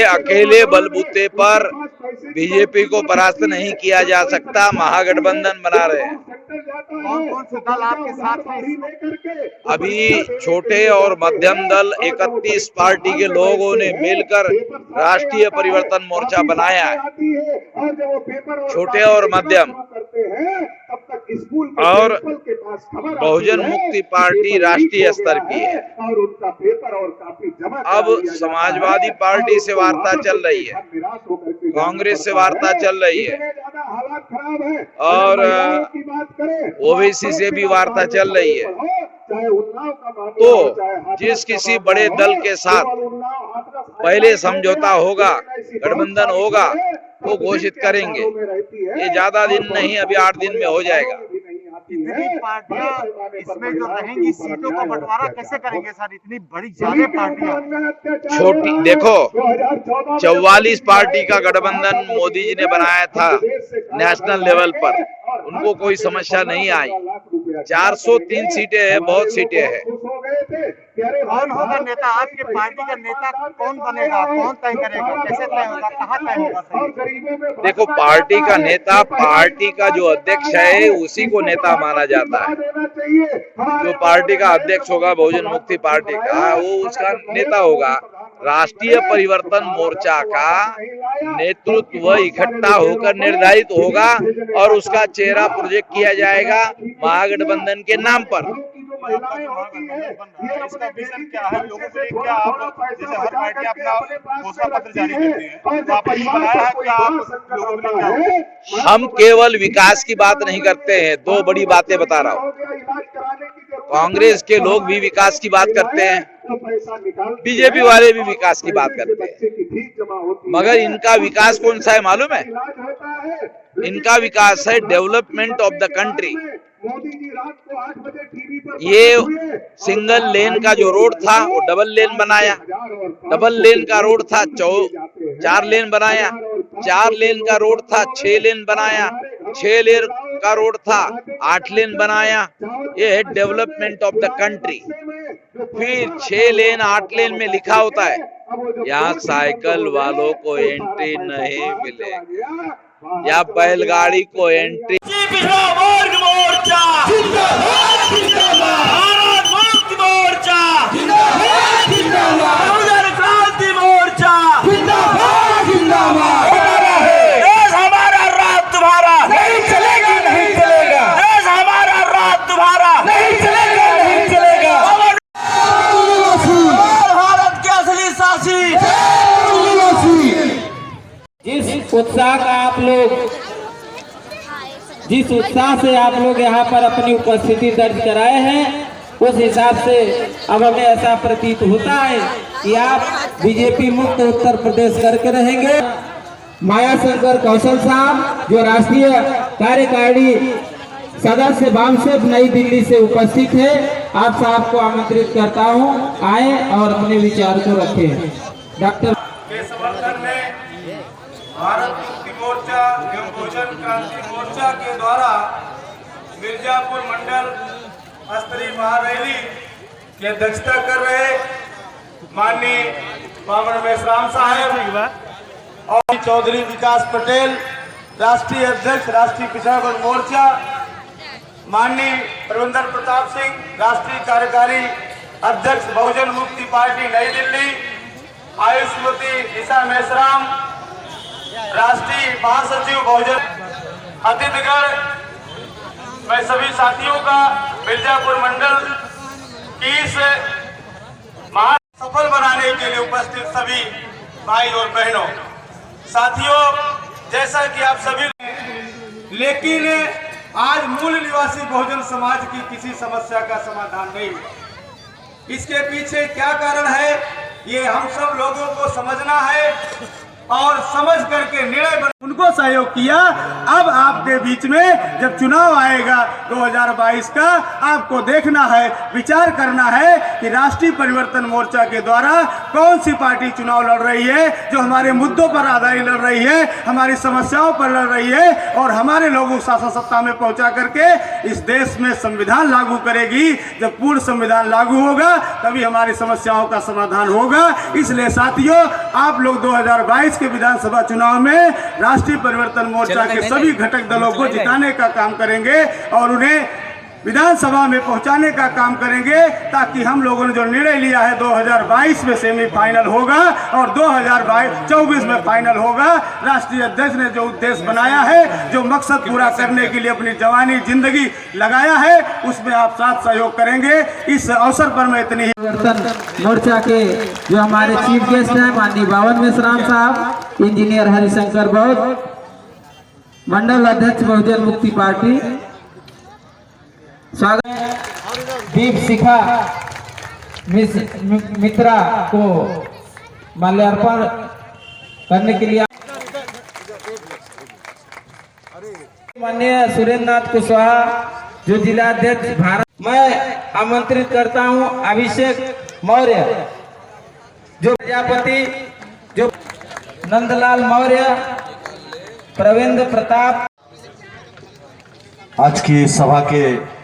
अकेले बलबूते पर बीजेपी को परास्त नहीं किया जा सकता। महागठबंधन बना रहे हैं। कौन से दल आपके साथ हैं? अभी छोटे और मध्यम दल 31 पार्टी के लोगों ने मिलकर राष्ट्रीय परिवर्तन मोर्चा बनाया है। छोटे और मध्यम और बहुजन मुक्ति पार्टी राष्ट्रीय स्तर की है। अब समाजवादी पार्टी से वार्ता चल रही है, कांग्रेस से वार्ता चल रही है और ओवैसी से भी वार्ता चल रही है। तो जिस किसी बड़े दल के साथ पहले समझौता होगा, गठबंधन होगा, वो घोषित करेंगे। ये ज्यादा दिन नहीं, अभी 8 दिन में हो जाएगा। इतनी पार्टियां इसमें जो रहेंगी, सीटों का बंटवारा कैसे करेंगे सर? इतनी बड़ी ज्यादा पार्टियां। छोटी देखो, 44 पार्टी का गठबंधन मोदी जी ने बनाया था नेशनल लेवल पर, उनको कोई समस्या नहीं आई। 403 सीटें हैं, बहुत सीटें हैं। कौन होगा नेता? आपके पार्टी का नेता कौन बनेगा? कौन तय करेगा? कैसे तय होगा? कहाँ तय होगा? देखो, पार्टी का नेता, पार्टी का जो अध्यक्ष है उसी को नेता माना जाता है। जो पार्टी का अध्यक्ष होगा बहुजन मुक्ति पार्टी का, वो उसका नेता होगा। राष्ट्रीय परिवर्तन मोर्चा का नेतृत्व इकट्ठा होकर निर्धारित होगा और उसका चेहरा प्रोजेक्ट किया जाएगा महागठबंधन के नाम पर। इसका विजन क्या है? लोगों के लिए क्या आप, जैसे हर पार्टी अपना घोषणा पत्र जारी करती है, तो आपने बनाया है क्या? आप लोगों के लिए क्या? हम केवल विकास की बात नहीं करते हैं, 2 बड़ी बातें बता रहा हूँ। कांग्रेस के लोग भी विकास की बात करते हैं, बीजेपी वाले भी विकास की बात करते हैं, मगर इनका विकास कौन सा है मालूम है? इनका विकास है डेवलपमेंट ऑफ द कंट्री। ये सिंगल लेन का जो रोड था वो डबल लेन बनाया, डबल लेन का रोड था 4 लेन बनाया, 4 लेन का रोड था 6 लेन बनाया, 6 लेन का रोड था 8 लेन बनाया। ये है डेवलपमेंट ऑफ द कंट्री। फिर 6 लेन 8 लेन में लिखा होता है यहाँ साइकिल वालों को एंट्री नहीं मिलेगी, या बैलगाड़ी को एंट्री। पिछड़ा वर्ग मोर्चा जिंदाबाद, जिंदाबाद। भारत मुक्ति मोर्चा जिंदाबाद, जिंदाबाद। बहुजन क्रांति मोर्चा जिंदाबाद, जिंदाबाद। देश हमारा, रात तुम्हारा नहीं चलेगा, नहीं चलेगा। देश हमारा, रात तुम्हारा नहीं चलेगा, नहीं चलेगा। भारत के असली सासी। जिस उत्साह का आप लोग, जिस उत्साह से आप लोग यहाँ पर अपनी उपस्थिति दर्ज कराए हैं, उस हिसाब से अब हमें ऐसा प्रतीत होता है कि आप बीजेपी मुक्त उत्तर प्रदेश करके रहेंगे। माया शंकर कौशल साहब, जो राष्ट्रीय कार्यकारिणी सदस्य वामसेफ नई दिल्ली से उपस्थित है, आप साहब को आमंत्रित करता हूँ, आए और अपने विचार को रखें। डॉक्टर के समर्थन में भारत मुक्ति मोर्चा एवं बहुजन क्रांति मोर्चा के द्वारा मिर्जापुर मंडल स्तरीय महारैली की अध्यक्षता कर रहे माननीय बाबर मेश्राम साहब और चौधरी विकास पटेल, राष्ट्रीय अध्यक्ष राष्ट्रीय पिछड़ा वर्ग मोर्चा, माननीय प्रबंधन प्रताप सिंह, राष्ट्रीय कार्यकारी अध्यक्ष बहुजन मुक्ति पार्टी नई दिल्ली, आयुष्मती निशा मेश्राम, राष्ट्रीय महासचिव बहुजन अतिथिगण, मैं सभी साथियों का मिर्जापुर मंडल की इस सफल बनाने के लिए उपस्थित सभी भाई और बहनों, साथियों, जैसा कि आप सभी, लेकिन आज मूल निवासी बहुजन समाज की किसी समस्या का समाधान नहीं। इसके पीछे क्या कारण है, ये हम सब लोगों को समझना है। और समझ करके निर्णय उनको सहयोग किया। अब आपके बीच में जब चुनाव आएगा 2022 का, आपको देखना है, विचार करना है कि राष्ट्रीय परिवर्तन मोर्चा के द्वारा कौन सी पार्टी चुनाव लड़ रही है, जो हमारे मुद्दों पर आधारित लड़ रही है, हमारी समस्याओं पर लड़ रही है और हमारे लोगों को शासन सत्ता में पहुंचा करके इस देश में संविधान लागू करेगी। जब पूर्ण संविधान लागू होगा तभी हमारी समस्याओं का समाधान होगा। इसलिए साथियों, आप लोग 2022 के विधानसभा चुनाव में राष्ट्रीय परिवर्तन मोर्चा के सभी घटक दलों को जिताने का काम करेंगे और उन्हें विधानसभा में पहुंचाने का काम करेंगे, ताकि हम लोगों ने जो निर्णय लिया है 2022 में सेमीफाइनल होगा और 2024 में फाइनल होगा। राष्ट्रीय अध्यक्ष ने जो उद्देश्य बनाया है, जो मकसद पूरा करने के लिए अपनी जवानी जिंदगी लगाया है, उसमें आप साथ सहयोग करेंगे। इस अवसर पर मैं इतनी परिवर्तन मोर्चा के जो हमारे चीफ गेस्ट हैं माननीय बावन मेश्राम साहब, इंजीनियर हरिशंकर बौद्ध, मंडल अध्यक्ष बहुजन मुक्ति पार्टी, स्वागत। दीप शिखा मित्रा को माल्यार्पण करने के लिए माननीय सुरेंद्र नाथ कुशवाहा जो जिलाध्यक्ष भारत, मैं आमंत्रित करता हूं अभिषेक मौर्य जो प्रजापति, जो नंदलाल मौर्य, प्रवेंद्र प्रताप। आज की सभा के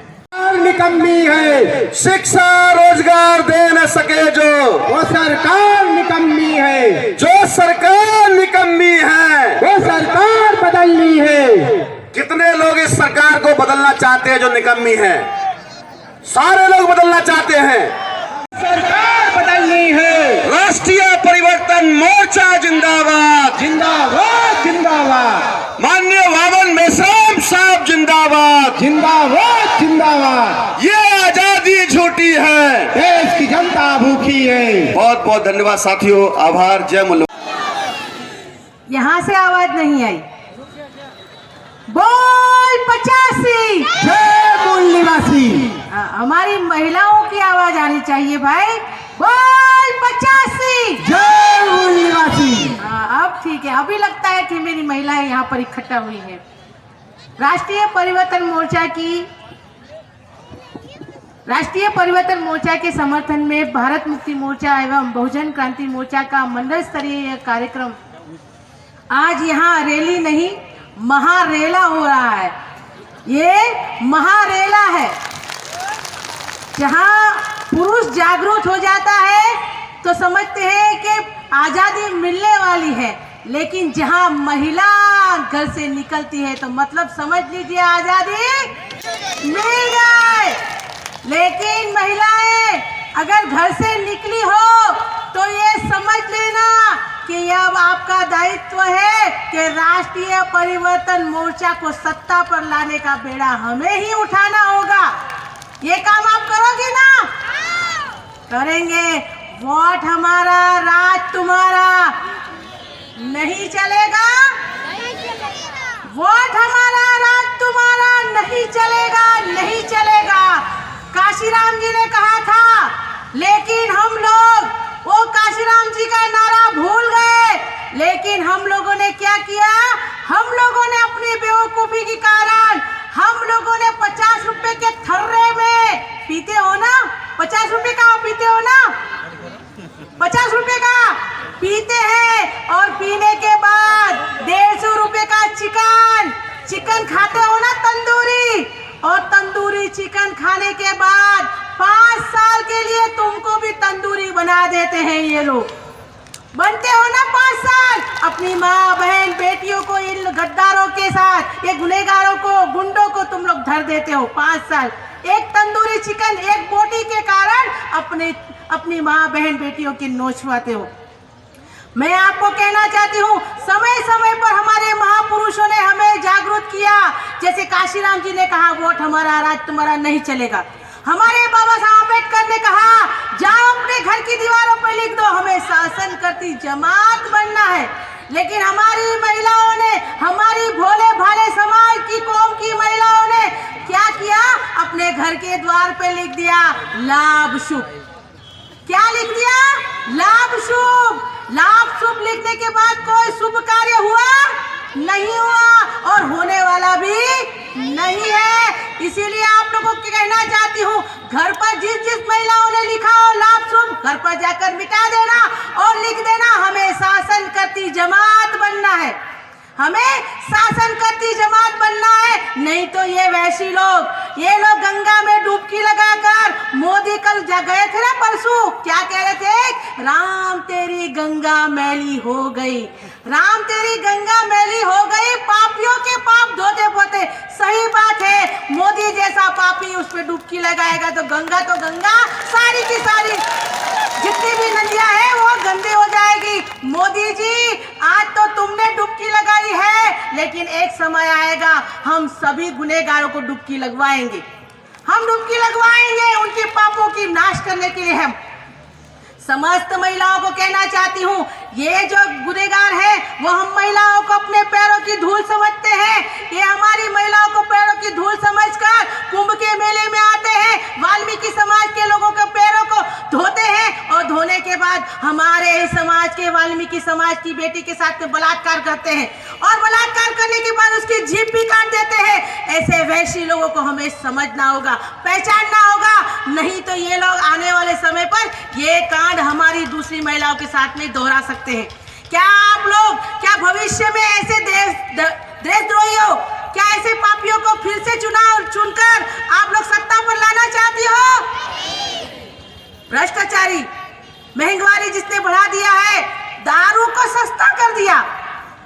निकम्मी है, शिक्षा रोजगार दे न सके जो, वो सरकार निकम्मी है। जो सरकार निकम्मी है, वो सरकार बदलनी है। कितने लोग इस सरकार को बदलना चाहते हैं जो निकम्मी है? सारे लोग बदलना चाहते हैं। सरकार बदलनी है। राष्ट्रीय परिवर्तन मोर्चा जिंदाबाद, जिंदाबाद, जिंदाबाद। माननीय बावन मेश्राम साहब जिंदाबाद, जिंदाबाद, जिंदाबाद। ये आजादी झूठी है, देश की जनता भूखी है। बहुत बहुत धन्यवाद साथियों, आभार। जय मूल्य। यहाँ से आवाज नहीं आई। बोल 85, जय मूल निवासी। हमारी महिलाओं की आवाज आनी चाहिए भाई। बोल 85, जय मूल निवासी। अब ठीक है, अभी लगता है कि मेरी महिलाएं यहाँ पर इकट्ठा हुई हैं। राष्ट्रीय परिवर्तन मोर्चा के समर्थन में भारत मुक्ति मोर्चा एवं बहुजन क्रांति मोर्चा का मंडल स्तरीय कार्यक्रम आज यहाँ रैली नहीं, महारेला हो रहा है। ये महारेला है, जहाँ पुरुष जागरूक हो जाता है तो समझते हैं कि आजादी मिलने वाली है, लेकिन जहाँ महिला घर से निकलती है तो मतलब समझ लीजिए आजादी मिल गई। लेकिन महिलाएं अगर घर से निकली हो तो ये समझ लेना कि अब आपका दायित्व है कि राष्ट्रीय परिवर्तन मोर्चा को सत्ता पर लाने का बेड़ा हमें ही उठाना होगा। ये काम आप करोगे ना? करेंगे। वोट हमारा, राज तुम्हारा। नहीं चलेगा? वोट हमारा, राज तुम्हारा। नहीं चलेगा, नहीं चलेगा। काशीराम जी ने कहा था, लेकिन हम लोग वो काशीराम जी का नारा भूल गए। लेकिन हम लोगों ने क्या किया? हम लोगों ने अपनी बेवकूफी के कारण हम लोगों ने 50 रुपए के थर्रे में, पीते हो ना 50 रुपए का, पीते हो ना 50 रुपए का पीते हैं, और पीने के बाद 150 रुपए का चिकन खाते हो ना तंदूरी, और तंदूरी चिकन खाने के बाद 5 साल के लिए तुमको भी तंदूरी बना देते हैं ये लोग। बनते हो ना 5 साल। अपनी माँ बहन बेटियों को इन गद्दारों के साथ, ये गुनहगारों को, गुंडों को तुम लोग धर देते हो 5 साल। एक तंदूरी चिकन, एक बोटी के कारण अपनी माँ बहन बेटियों की नोचवाते हो। मैं आपको कहना चाहती हूँ, समय समय पर हमारे महापुरुषों ने हमें जागरूक किया। जैसे काशीराम जी ने कहा, वोट हमारा, राज तुम्हारा नहीं चलेगा। हमारे बाबा साहब अम्बेडकर ने कहा, जाओ अपने घर की दीवारों पर लिख दो, हमें शासन करती जमात बनना है। लेकिन हमारी महिलाओं ने, हमारी भोले भाले समाज की, कौम की महिलाओं ने क्या किया? अपने घर के द्वार पे लिख दिया लाभ शुभ। क्या लिख दिया? लाभ शुभ। लाभ शुभ लिखने के बाद कोई शुभ कार्य हुआ नहीं हुआ और होने वाला भी नहीं है। इसीलिए आप लोगों को कहना चाहती हूँ, घर पर जिस जिस महिलाओं ने लिखा हो लाभ शुभ, घर पर जाकर मिटा देना और लिख देना, हमें शासन करती जमात बनना है, हमें शासन करती जमात बनना है। नहीं तो ये वैसी लोग, ये लोग गंगा में डुबकी लगाकर, मोदी कल गए थे ना परसों, क्या कह रहे थे, राम तेरी गंगा मैली हो गई, राम तेरी गंगा मैली हो गई, पापियों के पाप धोते पोते। सही बात है, मोदी जैसा पापी उस पर डुबकी लगाएगा तो गंगा सारी की सारी जितनी भी नदियां हैं वो गंदी हो जाएगी। मोदी जी, आज तो तुमने डुबकी लगाई है, लेकिन एक समय आएगा हम सभी गुनहगारों को डुबकी लगवाएंगे, हम डुबकी लगवाएंगे उनके पापों की नाश करने के लिए। हम समस्त महिलाओं को कहना चाहती हूँ, ये जो गुनहगार है वो हम महिलाओं को अपने पैरों की धूल समझते हैं, ये हमारी महिलाओं को पैरों की धूल समझकर कुंभ के मेले में आते हैं, वाल्मीकि समाज के लोगों के पैरों को धोते हैं और धोने के बाद हमारे ही समाज के, वाल्मीकि समाज की बेटी के साथ में बलात्कार करते हैं और बलात्कार करने के बाद उसकी जीभ भी काट देते हैं। ऐसे वैसी लोगों को हमें समझना होगा, पहचानना होगा, नहीं तो ये लोग आने वाले समय पर ये कांड हमारी दूसरी महिलाओं के साथ में दोहरा सकते हैं। क्या आप लोग, क्या भविष्य में ऐसे देशद्रोहियों, क्या ऐसे पापियों को फिर से चुनकर आप लोग सत्ता पर लाना चाहती हो? भ्रष्टाचारी, महंगाई जिसने बढ़ा दिया है, दारू को सस्ता कर दिया,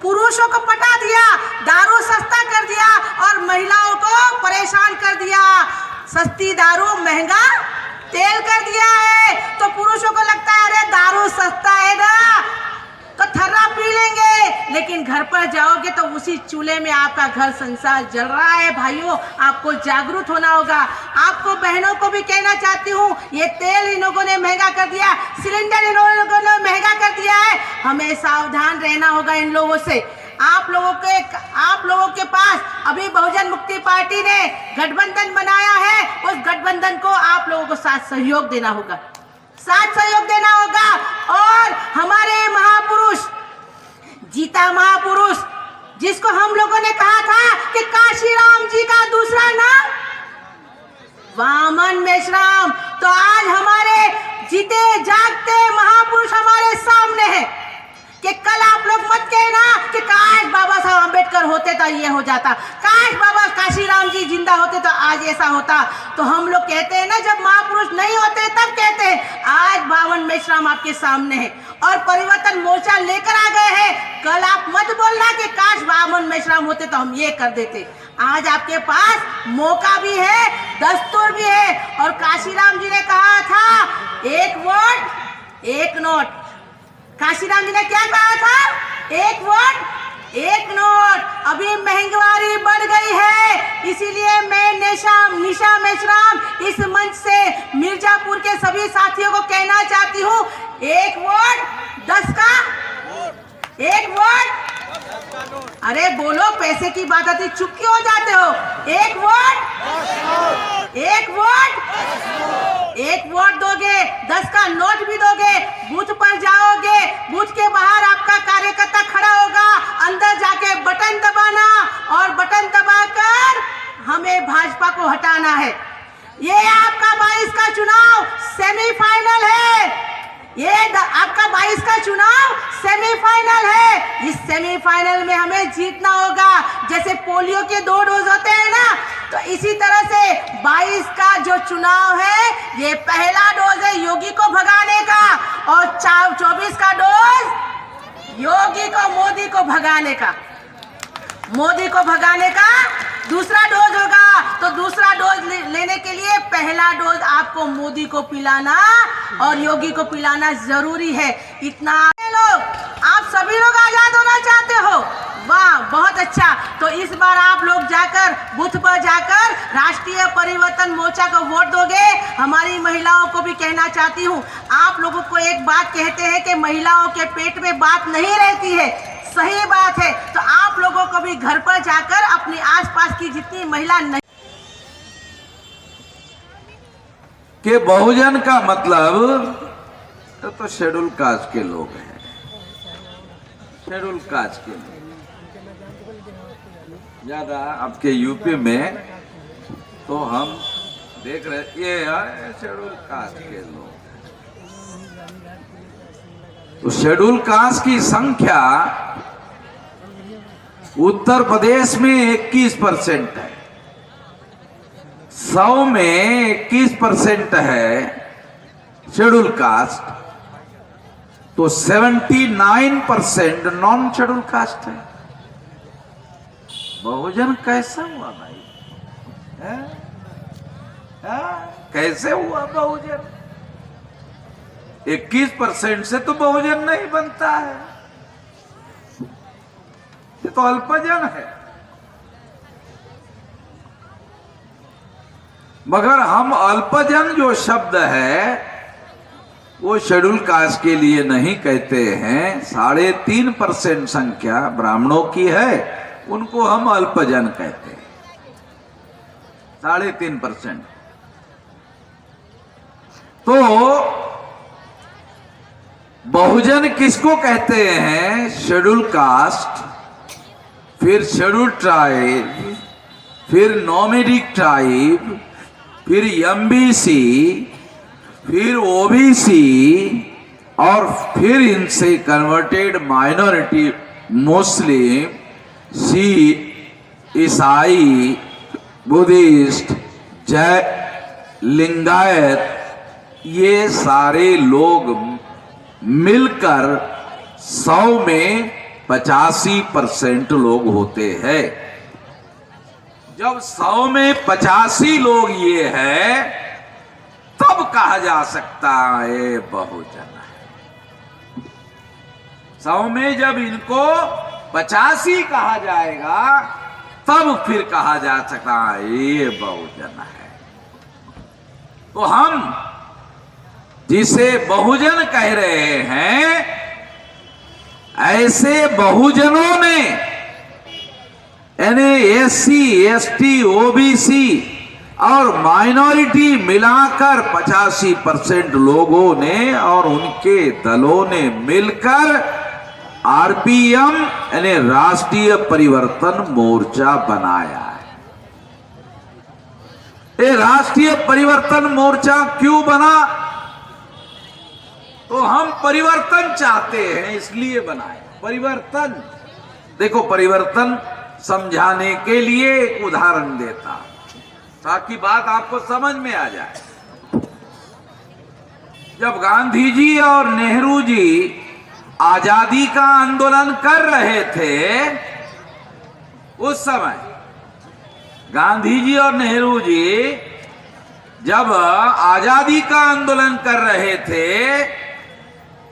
पुरुषों को पटा दिया, दारू सस्ता कर दिया और महिलाओं को परेशान कर दिया। सस्ती दारू महंगा तेल कर दिया है, तो पुरुषों को लगता है अरे दारू सस्ता है ना, तो थर्रा पी लेंगे, लेकिन घर पर जाओगे तो उसी चूल्हे में आपका घर संसार जल रहा है। भाइयों, आपको जागरूक होना होगा। आपको बहनों को भी कहना चाहती हूँ, ये तेल इन लोगों ने महंगा कर दिया, सिलेंडर इन लोगों ने महंगा कर दिया है, हमें सावधान रहना होगा इन लोगों से। आप लोगों के पास अभी बहुजन मुक्ति पार्टी ने गठबंधन बनाया है, उस गठबंधन को आप लोगों को साथ सहयोग देना होगा, साथ सहयोग देना होगा। और हमारे महापुरुष, जीता महापुरुष, जिसको हम लोगों ने कहा था कि काशीराम जी का दूसरा नाम वामन मेश्राम, तो आज हमारे जीते जागते महापुरुष हमारे सामने हैं कि कल आप लोग मत कहना कि काश बाबा साहब अम्बेडकर होते तो ये हो जाता, काश बाबा काशीराम जी जिंदा होते तो आज ऐसा होता। तो हम लोग कहते हैं ना, जब महापुरुष नहीं होते तब कहते हैं। आज वामन मेश्राम आपके सामने है और परिवर्तन मोर्चा लेकर आ गए हैं। कल आप मत बोलना कि काश वामन मेश्राम होते तो हम ये कर देते। आज आपके पास मौका भी है, दस्तूर भी है। और काशीराम जी ने कहा था, एक वोट एक नोट। काशीराम जी ने क्या कहा था? एक वोट एक नोट। अभी महंगाई बढ़ गई है, इसीलिए मैं निशा मेश्राम इस मंच से मिर्जापुर के सभी साथियों को कहना चाहती हूँ, एक वोट 10 का, एक वोट, अरे बोलो, पैसे की बात आती चुप क्यों हो जाते हो? एक वोट, एक वोट, एक वोट दोगे, 10 का नोट भी दोगे, बूथ पर जाओगे, बूथ के बाहर आपका कार्यकर्ता खड़ा होगा, अंदर जाके बटन दबाना और बटन दबाकर हमें भाजपा को हटाना है। ये आपका 22 का चुनाव सेमीफाइनल है, ये आपका 22 का चुनाव सेमीफाइनल है। इस सेमीफाइनल में हमें जीतना होगा। जैसे पोलियो के 2 डोज होते हैं ना, तो इसी तरह से 22 का जो चुनाव है, ये पहला डोज है योगी को भगाने का, और 24 का डोज योगी को, मोदी को भगाने का, मोदी को भगाने का दूसरा डोज होगा। तो दूसरा डोज लेने के लिए पहला डोज आपको मोदी को पिलाना और योगी को पिलाना जरूरी है। इतना लोग, आप सभी लोग आजाद होना चाहते हो, वाह, बहुत अच्छा। तो इस बार आप लोग जाकर बूथ पर जाकर राष्ट्रीय परिवर्तन मोर्चा को वोट दोगे। हमारी महिलाओं को भी कहना चाहती हूँ, आप लोगों को एक बात कहते हैं कि महिलाओं के पेट में बात नहीं रहती है, सही बात है। तो आप लोगों को भी घर पर जाकर अपने आसपास की जितनी महिला नहीं कि बहुजन का मतलब तो शेड्यूल कास्ट के लोग हैं, शेड्यूल कास्ट के लिए ज्यादा आपके यूपी में तो हम देख रहे ये है शेड्यूल कास्ट के लोग। तो शेड्यूल कास्ट की संख्या उत्तर प्रदेश में 21% है, 100 में 21% है शेड्यूल कास्ट, तो 79% नॉन शेड्यूल कास्ट है। बहुजन कैसा हुआ भाई? है? है? कैसे हुआ बहुजन? 21% से तो बहुजन नहीं बनता है, ये तो अल्पजन है। मगर हम अल्पजन जो शब्द है वो शेड्यूल कास्ट के लिए नहीं कहते हैं। 3.5% संख्या ब्राह्मणों की है, उनको हम अल्पजन कहते हैं। 3.5%। तो बहुजन किसको कहते हैं? शेड्यूल कास्ट, फिर शेड्यूल ट्राइब, फिर नॉमेडिक ट्राइब, फिर एमबीसी, फिर ओबीसी, और फिर इनसे कन्वर्टेड माइनॉरिटी मुस्लिम, सिख, ईसाई, बुद्धिस्ट, जैन, लिंगायत, ये सारे लोग मिलकर 100 में 85% लोग होते हैं। जब 100 में 85 लोग ये है, तब कहा जा सकता है बहुजन है। 100 में जब इनको 85 कहा जाएगा, तब फिर कहा जा सकता है ये बहुजन है। तो हम जिसे बहुजन कह रहे हैं, ऐसे बहुजनों ने यानी एससी, एसटी, ओबीसी और माइनॉरिटी मिलाकर 85% लोगों ने और उनके दलों ने मिलकर आरपीएम यानी राष्ट्रीय परिवर्तन मोर्चा बनाया है। ये राष्ट्रीय परिवर्तन मोर्चा क्यों बना? तो हम परिवर्तन चाहते हैं इसलिए बनाए। परिवर्तन, देखो परिवर्तन समझाने के लिए एक उदाहरण देता ताकि बात आपको समझ में आ जाए। जब गांधी जी और नेहरू जी आजादी का आंदोलन कर रहे थे, उस समय गांधी जी और नेहरू जी जब आजादी का आंदोलन कर रहे थे,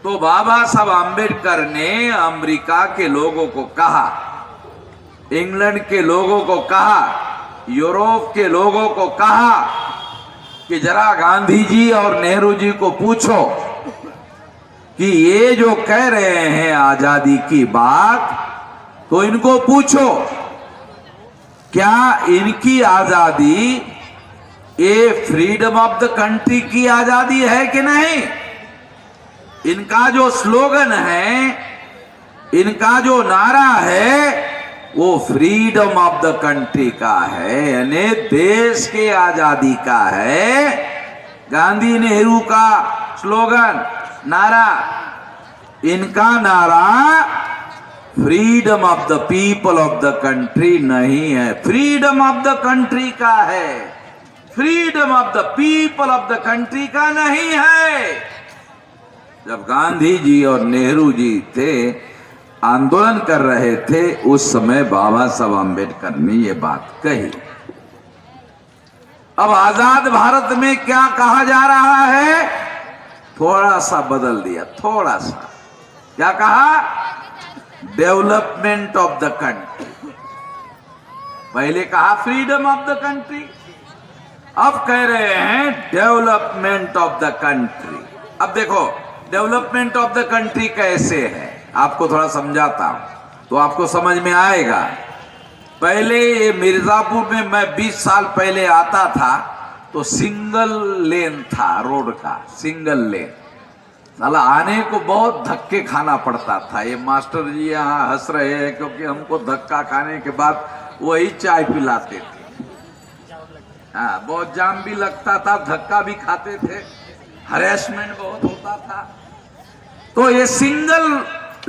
तो बाबा साहब आम्बेडकर ने अमेरिका के लोगों को कहा, इंग्लैंड के लोगों को कहा, यूरोप के लोगों को कहा कि जरा गांधी जी और नेहरू जी को पूछो कि ये जो कह रहे हैं आजादी की बात, तो इनको पूछो क्या इनकी आजादी ये फ्रीडम ऑफ द कंट्री की आजादी है कि नहीं? इनका जो स्लोगन है, इनका जो नारा है, वो फ्रीडम ऑफ द कंट्री का है, यानी देश के आजादी का है। गांधी नेहरू का स्लोगन, नारा, इनका नारा freedom of the people of the country नहीं है, फ्रीडम ऑफ द कंट्री का है, freedom of the people of the country का नहीं है। जब गांधी जी और नेहरू जी थे, आंदोलन कर रहे थे, उस समय बाबा साहब आम्बेडकर ने ये बात कही। अब आजाद भारत में क्या कहा जा रहा है? थोड़ा सा बदल दिया, थोड़ा सा। क्या कहा? Development of the country. पहले कहा फ्रीडम ऑफ द कंट्री, अब कह रहे हैं डेवलपमेंट ऑफ द कंट्री। अब देखो डेवलपमेंट ऑफ द कंट्री कैसे है, आपको थोड़ा समझाता हूं तो आपको समझ में आएगा। पहले ये मिर्जापुर में मैं 20 साल पहले आता था तो सिंगल लेन था रोड का, सिंगल लेन। साला आने को बहुत धक्के खाना पड़ता था। ये मास्टर जी यहाँ हंस रहे हैं क्योंकि हमको धक्का खाने के बाद वही चाय पिलाते थे। हाँ, बहुत जाम भी लगता था, धक्का भी खाते थे, हरेसमेंट बहुत होता था। तो ये सिंगल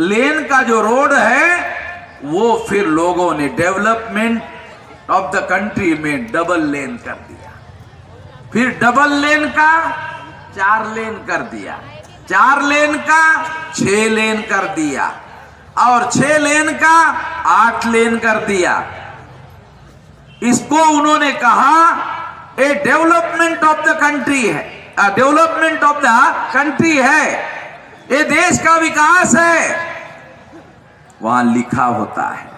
लेन का जो रोड है वो फिर लोगों ने डेवलपमेंट ऑफ द कंट्री में डबल लेन कर दिया। फिर डबल लेन का 4 लेन कर दिया, 4 लेन का 6 लेन कर दिया और 6 लेन का 8 लेन कर दिया। इसको उन्होंने कहा ए डेवलपमेंट ऑफ द कंट्री है, डेवलपमेंट ऑफ द कंट्री है, ये देश का विकास है। वहां लिखा होता है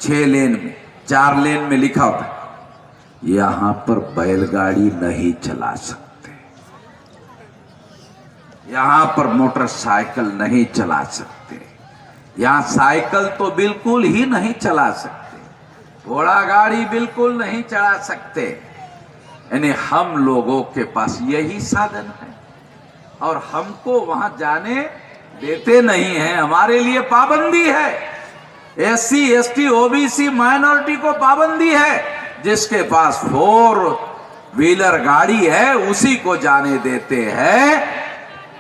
6 लेन में, 4 लेन में लिखा होता है यहां पर बैलगाड़ी नहीं चला सकते, यहां पर मोटरसाइकिल नहीं चला सकते, यहां साइकिल तो बिल्कुल ही नहीं चला सकते, घोड़ा गाड़ी बिल्कुल नहीं चला सकते। यानी हम लोगों के पास यही साधन है और हमको वहां जाने देते नहीं है। हमारे लिए पाबंदी है, SC ST OBC माइनॉरिटी को पाबंदी है। जिसके पास 4 व्हीलर गाड़ी है उसी को जाने देते हैं।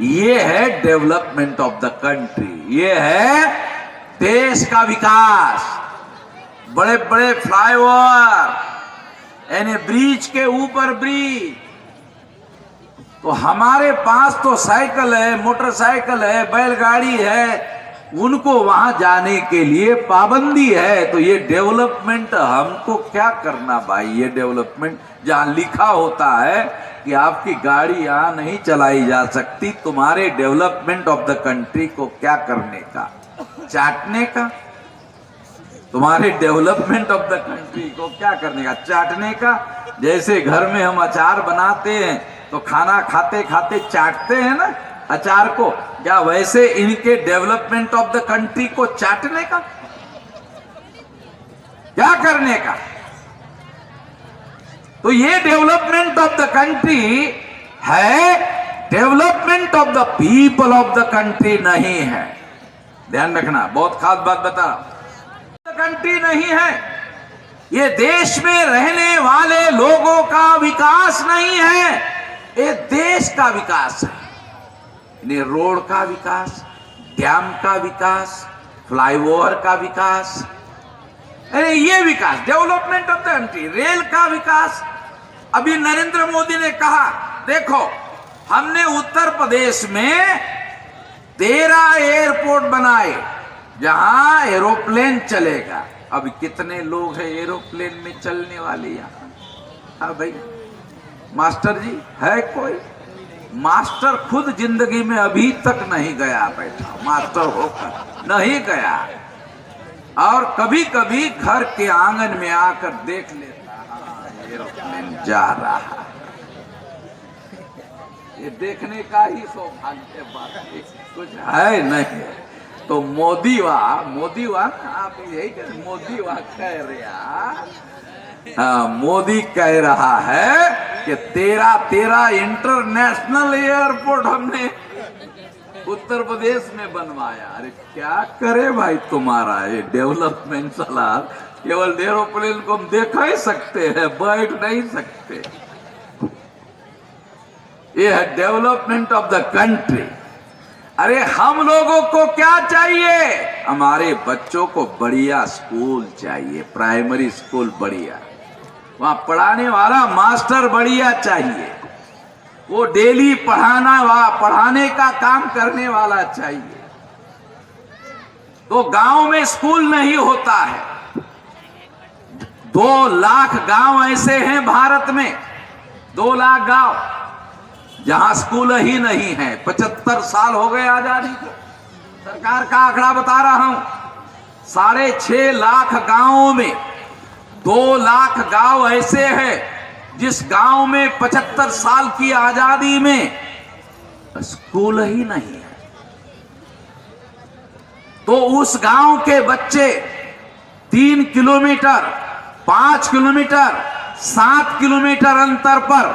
ये है डेवलपमेंट ऑफ द कंट्री, ये है देश का विकास। बड़े बड़े फ्लाईओवर, यानी ब्रिज के ऊपर ब्रिज। तो हमारे पास तो साइकिल है, मोटरसाइकिल है, बैलगाड़ी है, उनको वहां जाने के लिए पाबंदी है। तो ये डेवलपमेंट हमको क्या करना भाई? ये डेवलपमेंट जहां लिखा होता है कि आपकी गाड़ी यहां नहीं चलाई जा सकती, तुम्हारे डेवलपमेंट ऑफ द कंट्री को क्या करने का? चाटने का? तुम्हारे डेवलपमेंट ऑफ द कंट्री को क्या करने का? चाटने का। जैसे घर में हम अचार बनाते हैं तो खाना खाते खाते चाटते हैं ना अचार को, क्या वैसे इनके डेवलपमेंट ऑफ द कंट्री को चाटने का? क्या करने का? तो ये डेवलपमेंट ऑफ द कंट्री है, development of the people of the country नहीं है। ध्यान रखना, बहुत खास बात बता रहा हूं। कंट्री नहीं है, ये देश में रहने वाले लोगों का विकास नहीं है, ये देश का विकास है। रोड का विकास, डैम का विकास, फ्लाईओवर का विकास, ये विकास development of the country. Rail का विकास, अभी नरेंद्र मोदी ने कहा देखो हमने उत्तर प्रदेश में 13 एयरपोर्ट बनाए जहां एरोप्लेन चलेगा। अब कितने लोग हैं एरोप्लेन में चलने वाले यहाँ? हाँ भाई, मास्टर जी है कोई? मास्टर खुद जिंदगी में अभी तक नहीं गया, बैठा मास्टर होकर नहीं गया, और कभी कभी घर के आंगन में आकर देख लेता एरोप्लेन जा रहा है। ये देखने का ही सौभाग्य बात है, कुछ है नहीं। तो मोदी वाह आप यही कह, मोदी वाह कह रहा, मोदी कह रहा है कि 13 इंटरनेशनल एयरपोर्ट हमने उत्तर प्रदेश में बनवाया। अरे क्या करे भाई तुम्हारा ये डेवलपमेंट सलाह? केवल एरोप्लेन को हम देख ही सकते हैं, बैठ नहीं सकते। ये है डेवलपमेंट ऑफ द कंट्री। अरे हम लोगों को क्या चाहिए? हमारे बच्चों को बढ़िया स्कूल चाहिए, प्राइमरी स्कूल बढ़िया, वहां पढ़ाने वाला मास्टर बढ़िया चाहिए, वो डेली पढ़ाने का काम करने वाला चाहिए। तो गांव में स्कूल नहीं होता है। 2 लाख गांव ऐसे हैं भारत में, 2 लाख गांव जहां स्कूल ही नहीं है। 75 साल हो गए आजादी को। सरकार का आंकड़ा बता रहा हूं, 6.5 लाख गांवों में 2 लाख गांव ऐसे हैं जिस गांव में 75 साल की आजादी में स्कूल ही नहीं है। तो उस गांव के बच्चे 3 किलोमीटर, 5 किलोमीटर, 7 किलोमीटर अंतर पर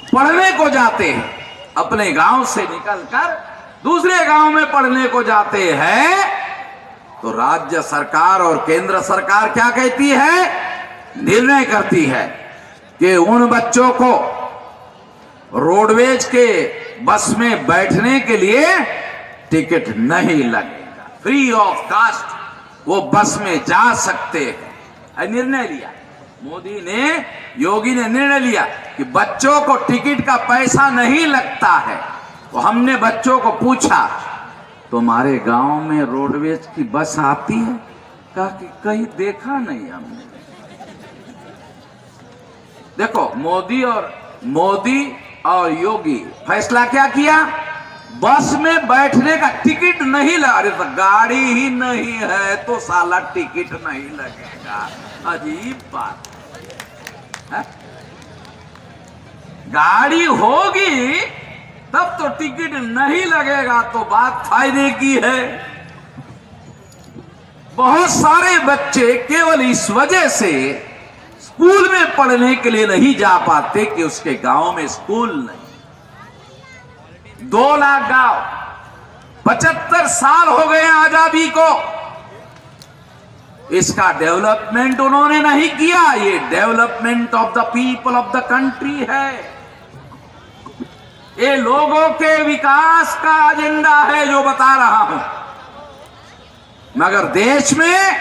पढ़ने को जाते हैं। अपने गांव से निकलकर दूसरे गांव में पढ़ने को जाते हैं, तो राज्य सरकार और केंद्र सरकार क्या कहती है, निर्णय करती है कि उन बच्चों को रोडवेज के बस में बैठने के लिए टिकट नहीं लगेगा, फ्री ऑफ कास्ट वो बस में जा सकते हैं। निर्णय लिया मोदी ने, योगी ने निर्णय लिया कि बच्चों को टिकट का पैसा नहीं लगता है। तो हमने बच्चों को पूछा, तुम्हारे गांव में रोडवेज की बस आती है? कहा कि कहीं देखा नहीं हमने। देखो मोदी और योगी फैसला क्या किया, बस में बैठने का टिकट नहीं लगा। अरे तो गाड़ी ही नहीं है तो साला टिकट नहीं लगेगा, अजीब बात है। गाड़ी होगी तब तो टिकट नहीं लगेगा, तो बात फायदे की है। बहुत सारे बच्चे केवल इस वजह से स्कूल में पढ़ने के लिए नहीं जा पाते कि उसके गांव में स्कूल नहीं। 2 लाख गांव, 75 साल हो गए आजादी को, इसका डेवलपमेंट उन्होंने नहीं किया। ये development of the people of the country है, ये लोगों के विकास का एजेंडा है जो बता रहा हूं। मगर देश में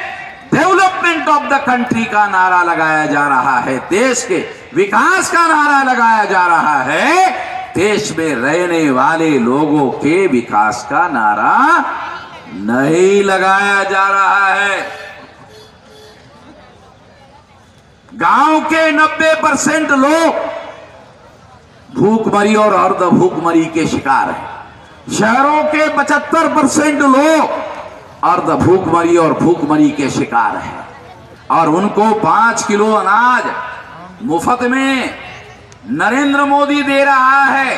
डेवलपमेंट ऑफ द कंट्री का नारा लगाया जा रहा है, देश के विकास का नारा लगाया जा रहा है, देश में रहने वाले लोगों के विकास का नारा नहीं लगाया जा रहा है। गांव के 90% लोग भूखमरी और अर्ध भूखमरी के शिकार हैं। शहरों के 75% लोग अर्ध भूखमरी और भूखमरी के शिकार हैं, और उनको 5 किलो अनाज मुफ्त में नरेंद्र मोदी दे रहा है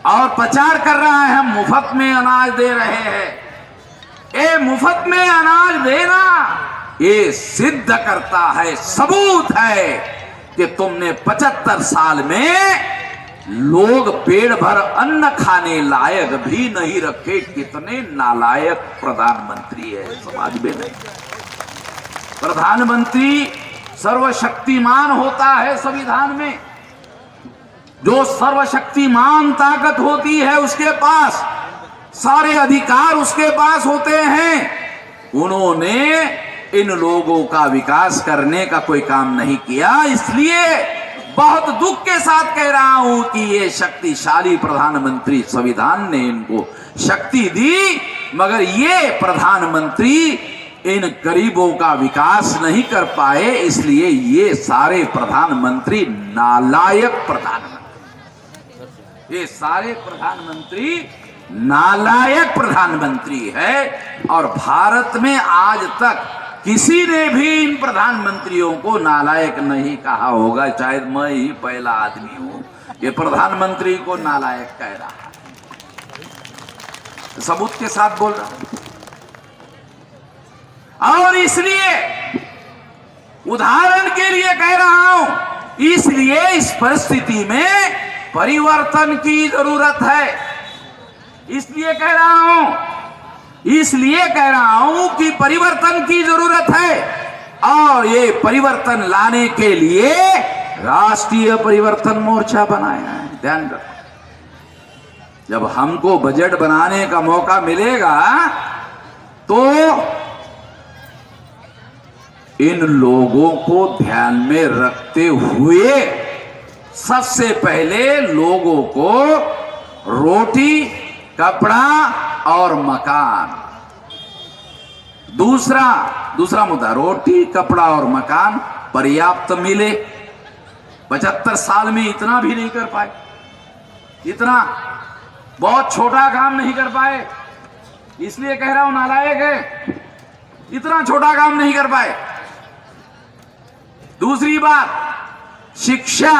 और प्रचार कर रहा है हम मुफ्त में अनाज दे रहे हैं। ये मुफ्त में अनाज देना ये सिद्ध करता है, सबूत है कि तुमने 75 साल में लोग पेट भर अन्न खाने लायक भी नहीं रखे। कितने नालायक प्रधानमंत्री है समाज में। नहीं, प्रधानमंत्री सर्वशक्तिमान होता है संविधान में। जो सर्वशक्तिमान ताकत होती है उसके पास सारे अधिकार उसके पास होते हैं। उन्होंने इन लोगों का विकास करने का कोई काम नहीं किया। इसलिए बहुत दुख के साथ कह रहा हूं कि ये शक्तिशाली प्रधानमंत्री, संविधान ने इनको शक्ति दी, मगर ये प्रधानमंत्री इन गरीबों का विकास नहीं कर पाए। इसलिए ये सारे प्रधानमंत्री नालायक प्रधानमंत्री, ये सारे प्रधानमंत्री नालायक प्रधानमंत्री है। और भारत में आज तक किसी ने भी इन प्रधानमंत्रियों को नालायक नहीं कहा होगा। शायद मैं ही पहला आदमी हूं ये प्रधानमंत्री को नालायक कह रहा है। सबूत के साथ बोल रहा हूं। और इसलिए उदाहरण के लिए कह रहा हूं, इसलिए इस परिस्थिति में परिवर्तन की जरूरत है। इसलिए कह रहा हूं कि परिवर्तन की जरूरत है। और ये परिवर्तन लाने के लिए राष्ट्रीय परिवर्तन मोर्चा बनाया है। ध्यान रखो, जब हमको बजट बनाने का मौका मिलेगा तो इन लोगों को ध्यान में रखते हुए सबसे पहले लोगों को रोटी, कपड़ा और मकान, दूसरा मुद्दा रोटी, कपड़ा और मकान पर्याप्त मिले। 75 साल में इतना भी नहीं कर पाए, इतना बहुत छोटा काम नहीं कर पाए। इसलिए कह रहा हूं नालायक है, इतना छोटा काम नहीं कर पाए। दूसरी बात, शिक्षा।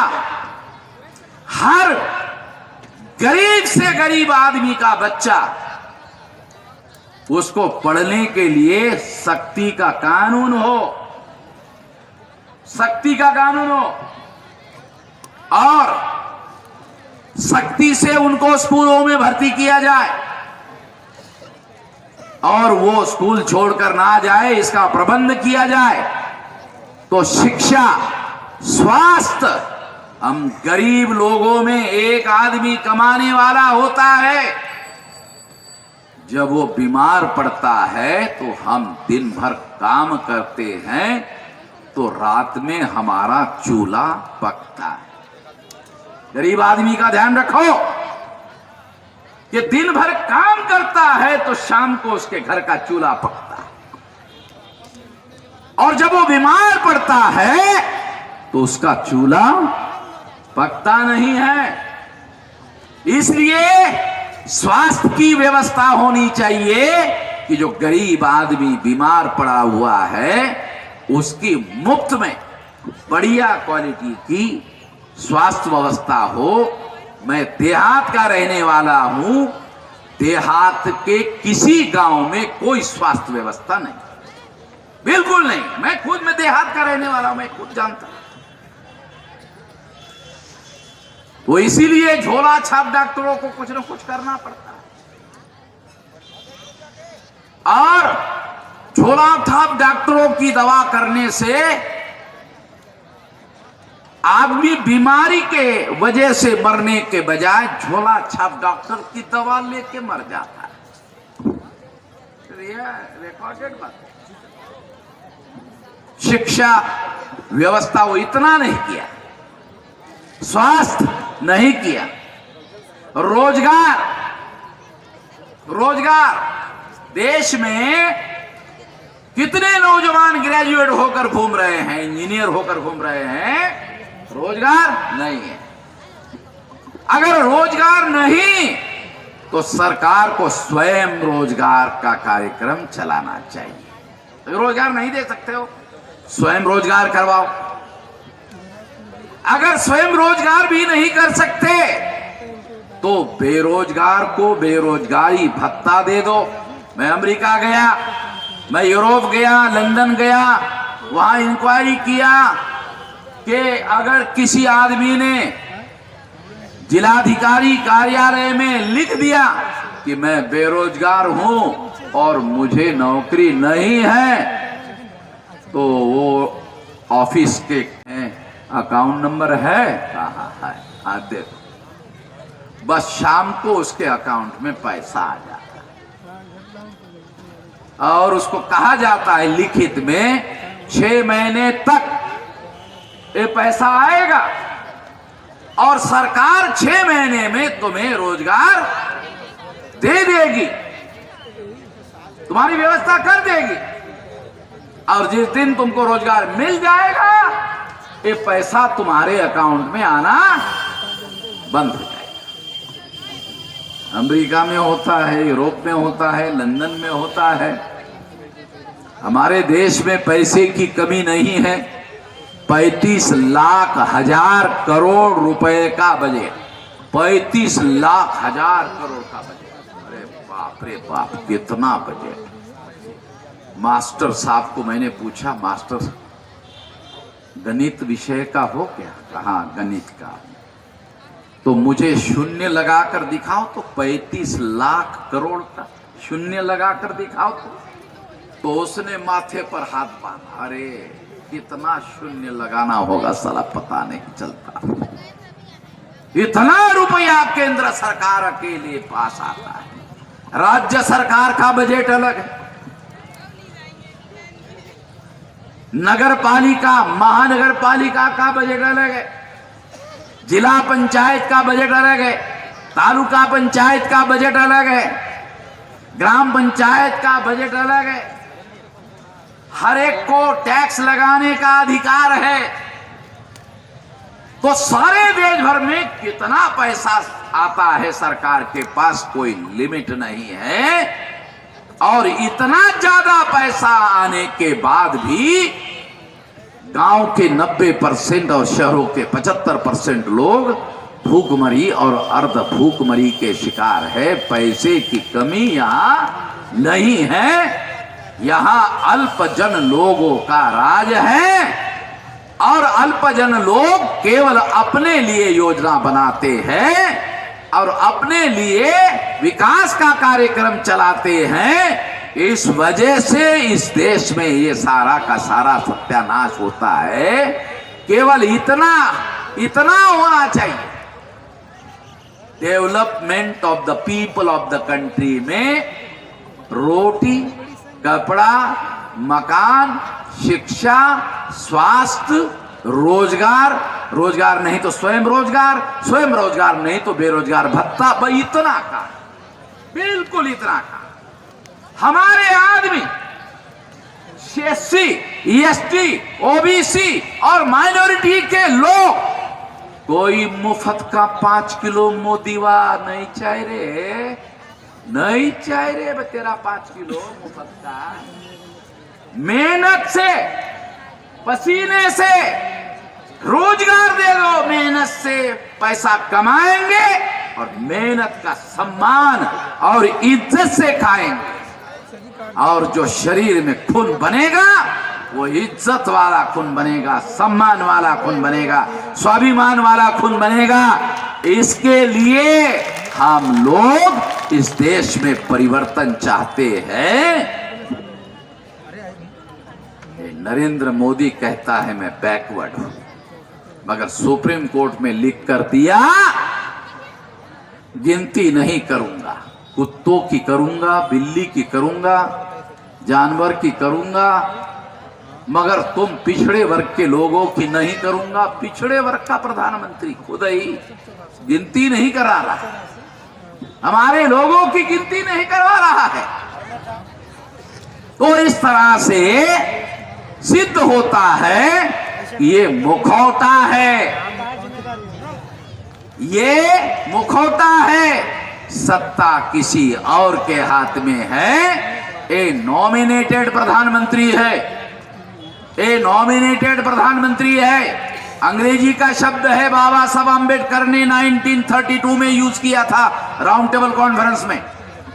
हर गरीब से गरीब आदमी का बच्चा, उसको पढ़ने के लिए सख्ती का कानून हो, सख्ती का कानून हो। और सख्ती से उनको स्कूलों में भर्ती किया जाए और वो स्कूल छोड़कर ना जाए, इसका प्रबंध किया जाए। तो शिक्षा, स्वास्थ्य, हम गरीब लोगों में एक आदमी कमाने वाला होता है, जब वो बीमार पड़ता है तो हम दिन भर काम करते हैं तो रात में हमारा चूल्हा पकता है। गरीब आदमी का ध्यान रखो कि दिन भर काम करता है तो शाम को उसके घर का चूल्हा पकता है, और जब वो बीमार पड़ता है तो उसका चूल्हा पकता नहीं है। इसलिए स्वास्थ्य की व्यवस्था होनी चाहिए कि जो गरीब आदमी बीमार पड़ा हुआ है उसकी मुफ्त में बढ़िया क्वालिटी की स्वास्थ्य व्यवस्था हो। मैं देहात का रहने वाला हूं, देहात के किसी गांव में कोई स्वास्थ्य व्यवस्था नहीं, बिल्कुल नहीं। मैं देहात का रहने वाला हूं, मैं खुद जानता हूं। तो इसीलिए झोला छाप डॉक्टरों को कुछ न कुछ करना पड़ता है, और झोला छाप डॉक्टरों की दवा करने से आदमी बीमारी के वजह से मरने के बजाय झोला छाप डॉक्टर की दवा लेके मर जाता है। रिकॉर्डेड बात। शिक्षा व्यवस्था वो इतना नहीं किया, स्वास्थ्य नहीं किया, रोजगार देश में कितने नौजवान ग्रेजुएट होकर घूम रहे हैं, इंजीनियर होकर घूम रहे हैं, रोजगार नहीं है। अगर रोजगार नहीं तो सरकार को स्वयं रोजगार का कार्यक्रम चलाना चाहिए। रोजगार नहीं दे सकते हो, स्वयं रोजगार करवाओ। अगर स्वयं रोजगार भी नहीं कर सकते तो बेरोजगार को बेरोजगारी भत्ता दे दो। मैं अमेरिका गया, मैं यूरोप गया, लंदन गया, वहां इंक्वायरी किया कि अगर किसी आदमी ने जिलाधिकारी कार्यालय में लिख दिया कि मैं बेरोजगार हूं और मुझे नौकरी नहीं है, तो वो ऑफिस के अकाउंट नंबर है, कहाँ है, हाँ देखो, बस शाम को उसके अकाउंट में पैसा आ जाता है और उसको कहा जाता है लिखित में 6 महीने तक ये पैसा आएगा और सरकार 6 महीने में तुम्हें रोजगार दे देगी, तुम्हारी व्यवस्था कर देगी। और जिस दिन तुमको रोजगार मिल जाएगा ये पैसा तुम्हारे अकाउंट में आना बंद हो जाएगा। अमेरिका में होता है, यूरोप में होता है, लंदन में होता है। हमारे देश में पैसे की कमी नहीं है। 35 लाख हजार करोड़ रुपए का बजट, 35 लाख हजार करोड़ का बजट। अरे बाप रे बाप, कितना बजट। मास्टर साहब को मैंने पूछा, मास्टर गणित विषय का हो क्या? कहा गणित का। तो मुझे शून्य लगाकर दिखाओ तो 35 लाख करोड़ का शून्य लगाकर दिखाओ तो उसने माथे पर हाथ बांधा। अरे कितना शून्य लगाना होगा साला पता नहीं चलता। इतना रुपया केंद्र सरकार अकेले पास आता है। राज्य सरकार का बजट अलग है, नगर पालिका महानगर पालिका का बजट अलग है, जिला पंचायत का बजट अलग है, तालुका पंचायत का बजट अलग है, ग्राम पंचायत का बजट अलग है। हर एक को टैक्स लगाने का अधिकार है। तो सारे देश भर में कितना पैसा आता है सरकार के पास कोई लिमिट नहीं है। और इतना ज्यादा पैसा आने के बाद भी गांव के 90% और शहरों के 75% लोग भूखमरी और अर्ध भूखमरी के शिकार है। पैसे की कमी यहां नहीं है, यहां अल्पजन लोगों का राज है और अल्पजन लोग केवल अपने लिए योजना बनाते हैं और अपने लिए विकास का कार्यक्रम चलाते हैं। इस वजह से इस देश में ये सारा का सारा सत्यानाश होता है। केवल इतना होना चाहिए, development of the people of the country में रोटी, कपड़ा, मकान, शिक्षा, स्वास्थ्य, रोजगार नहीं तो स्वयं रोजगार नहीं तो बेरोजगार भत्ता, इतना का, बिल्कुल इतना का। हमारे आदमी SC, ST, OBC और माइनॉरिटी के लोग कोई मुफ्त का 5 किलो मोदीवा नहीं चाहिए रे तेरा 5 किलो मुफ्त का। मेहनत से, पसीने से रोजगार दे दो, मेहनत से पैसा कमाएंगे और मेहनत का सम्मान और इज्जत से खाएंगे। और जो शरीर में खून बनेगा वो इज्जत वाला खून बनेगा, सम्मान वाला खून बनेगा, स्वाभिमान वाला खून बनेगा। इसके लिए हम लोग इस देश में परिवर्तन चाहते हैं। नरेंद्र मोदी कहता है मैं बैकवर्ड हूं, मगर सुप्रीम कोर्ट में लिख कर दिया गिनती नहीं करूंगा, कुत्तों की करूंगा, बिल्ली की करूंगा, जानवर की करूंगा, मगर तुम पिछड़े वर्ग के लोगों की नहीं करूंगा। पिछड़े वर्ग का प्रधानमंत्री खुद ही गिनती नहीं करा रहा, हमारे लोगों की गिनती नहीं करवा रहा है। तो इस तरह से सिद्ध होता है ये मुखौटा है, ये मुखौटा है, सत्ता किसी और के हाथ में है। ए नॉमिनेटेड प्रधानमंत्री है, ए नॉमिनेटेड प्रधानमंत्री है। अंग्रेजी का शब्द है, बाबा साहब आम्बेडकर ने 1932 में यूज किया था राउंड टेबल कॉन्फ्रेंस में।